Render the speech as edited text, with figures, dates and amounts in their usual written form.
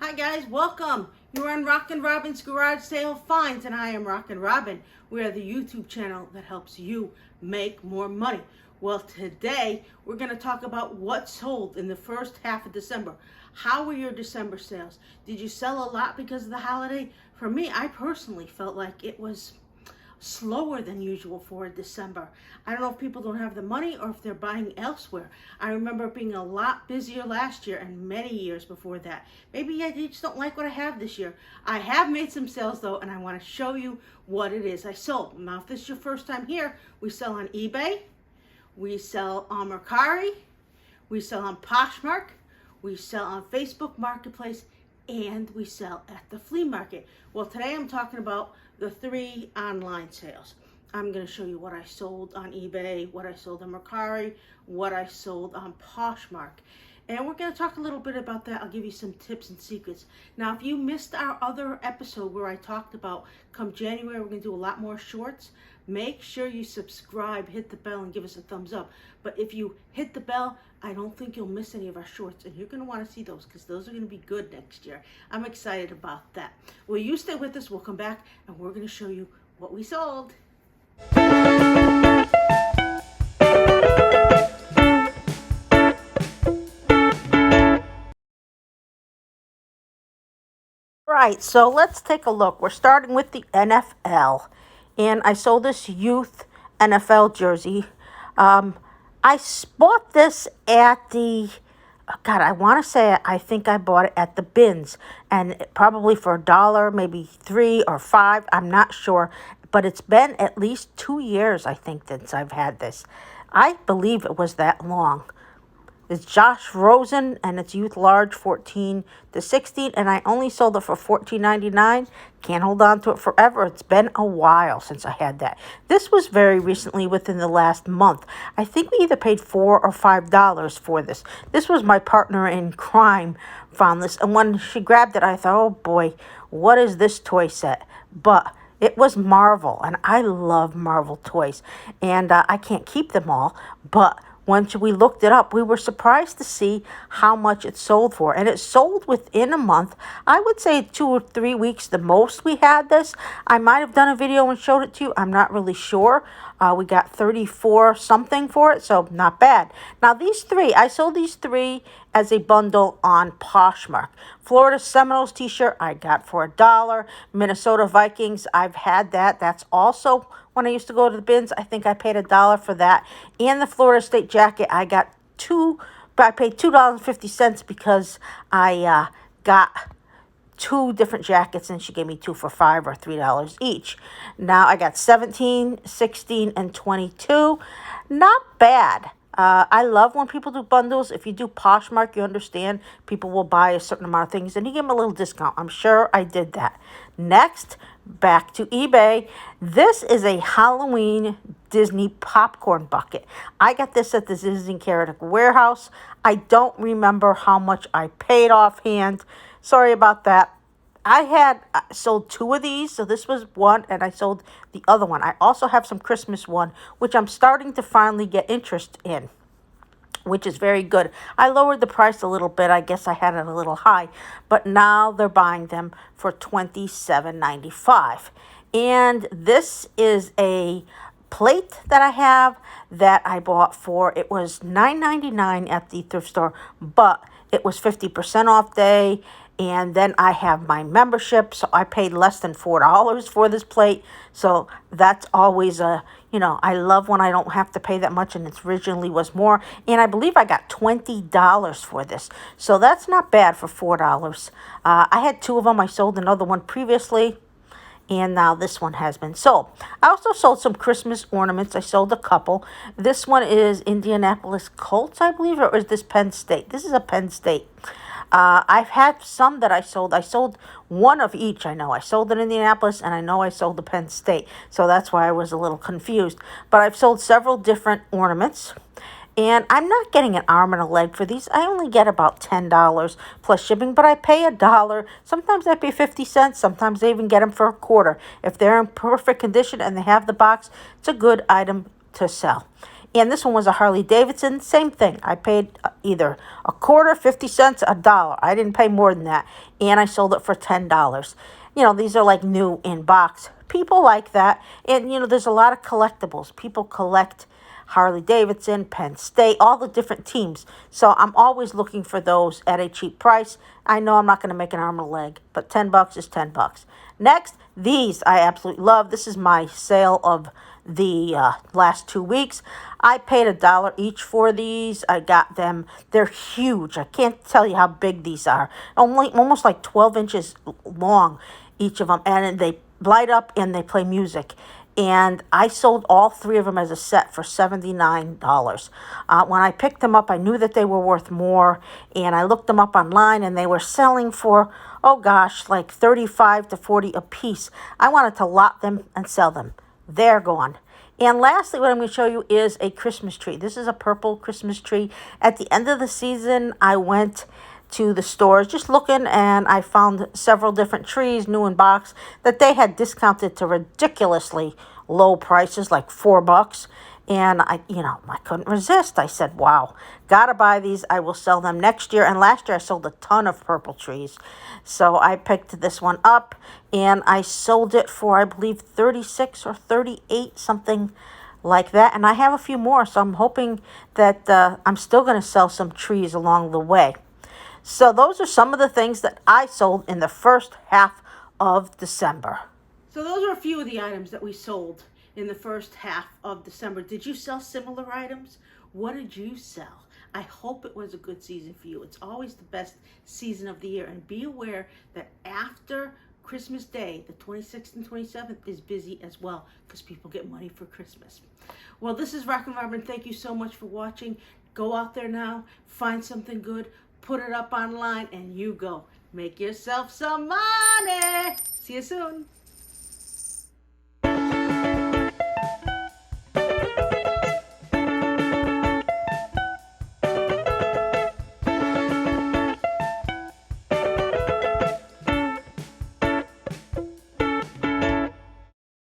Hi guys, welcome. You're on RockinRobin's Garage Sale Finds, and I am RockinRobin. We are the YouTube channel that helps you make more money. Well, today we're going to talk about what sold in the first half of December. How were your December sales? Did you sell a lot because of the holiday? For me, I personally felt like it was slower than usual for December. I don't know if people don't have the money or if they're buying elsewhere. I remember being a lot busier last year and many years before that. Maybe I just don't like what I have this year. I have made some sales though, and I want to show you what it is I sold. Now, if this is your first time here, we sell on eBay, we sell on Mercari, we sell on Poshmark, we sell on Facebook Marketplace, and we sell at the flea market. Well, today I'm talking about the 3 online sales. I'm going to show you what I sold on eBay, what I sold on Mercari, what I sold on Poshmark. And we're going to talk a little bit about that. I'll give you some tips and secrets. Now, if you missed our other episode where I talked about come January, we're going to do a lot more shorts. Make sure you subscribe, hit the bell, and give us a thumbs up. But if you hit the bell, I don't think you'll miss any of our shorts. And you're going to want to see those because those are going to be good next year. I'm excited about that. Well, you stay with us. We'll come back and we're going to show you what we sold. Right, so let's take a look. We're starting with the NFL, and I sold this youth NFL jersey. I bought this at the, God, I want to say I think I bought it at the bins, and probably for $1, maybe 3 or 5, I'm not sure, but it's been at least 2 years, I think, since I've had this. I believe it was that long. It's Josh Rosen, and it's youth large 14 to 16, and I only sold it for $14.99. Can't hold on to it forever. It's been a while since I had that. This was very recently, within the last month. I think we either paid $4 or $5 for this. This was my partner in crime found this, and when she grabbed it, I thought, oh boy, what is this toy set? But it was Marvel, and I love Marvel toys, and I can't keep them all, but once we looked it up, we were surprised to see how much it sold for. And it sold within a month. I would say 2 or 3 weeks the most we had this. I might have done a video and showed it to you. I'm not really sure. We got 34 something for it, so not bad. Now these 3, I sold these 3 as a bundle on Poshmark. Florida Seminoles t-shirt I got for $1. Minnesota Vikings, I've had that. That's also when I used to go to the bins. I think I paid $1 for that. And the Florida State jacket, I got I paid $2.50 because I got 2 different jackets, and she gave me 2 for $5 or $3 each. Now I got 17, 16, and 22. Not bad. I love when people do bundles. If you do Poshmark, you understand people will buy a certain amount of things, and you give them a little discount. I'm sure I did that. Next, back to eBay. This is a Halloween Disney popcorn bucket. I got this at the Disney Carrot Warehouse. I don't remember how much I paid offhand. Sorry about that. I had sold 2 of these, so this was one, and I sold the other one. I also have some Christmas one, which I'm starting to finally get interest in, which is very good. I lowered the price a little bit. I guess I had it a little high, but now they're buying them for $27.95. And this is a plate that I have that I bought for, it was $9.99 at the thrift store, but it was 50% off day. And then I have my membership, so I paid less than $4 for this plate. So that's always I love when I don't have to pay that much, and it originally was more. And I believe I got $20 for this. So that's not bad for $4. I had 2 of them. I sold another one previously, and now this one has been sold. I also sold some Christmas ornaments. I sold a couple. This one is Indianapolis Colts, I believe, or is this Penn State? This is a Penn State. I've had some that I sold. I sold one of each, I know. I sold in Indianapolis, and I know I sold the Penn State. So that's why I was a little confused. But I've sold several different ornaments. And I'm not getting an arm and a leg for these. I only get about $10 plus shipping, but I pay $1. Sometimes I pay 50 cents. Sometimes I even get them for $0.25. If they're in perfect condition and they have the box, it's a good item to sell. And this one was a Harley Davidson. Same thing. I paid either a quarter, 50 cents, a dollar. I didn't pay more than that. And I sold it for $10. You know, these are like new in box. People like that. And, you know, there's a lot of collectibles. People collect Harley Davidson, Penn State, all the different teams. So I'm always looking for those at a cheap price. I know I'm not going to make an arm and a leg, but $10 is $10. Next, these I absolutely love. This is my sale of the last 2 weeks. I paid $1 each for these. I got them. They're huge. I can't tell you how big these are. Only almost like 12 inches long, each of them. And they light up and they play music. And I sold all 3 of them as a set for $79. When I picked them up, I knew that they were worth more, and I looked them up online, and they were selling for, oh gosh, like 35 to 40 a piece. I wanted to lot them and sell them. They're gone. And lastly, what I'm going to show you is a Christmas tree. This is a purple Christmas tree. At the end of the season, I went to the stores just looking, and I found several different trees, new in box, that they had discounted to ridiculously low prices, like $4. And I couldn't resist. I said, wow, gotta buy these. I will sell them next year. And last year I sold a ton of purple trees. So I picked this one up and I sold it for, I believe, 36 or 38, something like that. And I have a few more. So I'm hoping that I'm still going to sell some trees along the way. So those are some of the things that I sold in the first half of December. So those are a few of the items that we sold in the first half of December. Did you sell similar items? What did you sell? I hope it was a good season for you. It's always the best season of the year. And be aware that after Christmas Day, the 26th and 27th is busy as well because people get money for Christmas. Well, this is RockinRobin. Thank you so much for watching. Go out there now, find something good, put it up online, and you go. Make yourself some money. See you soon.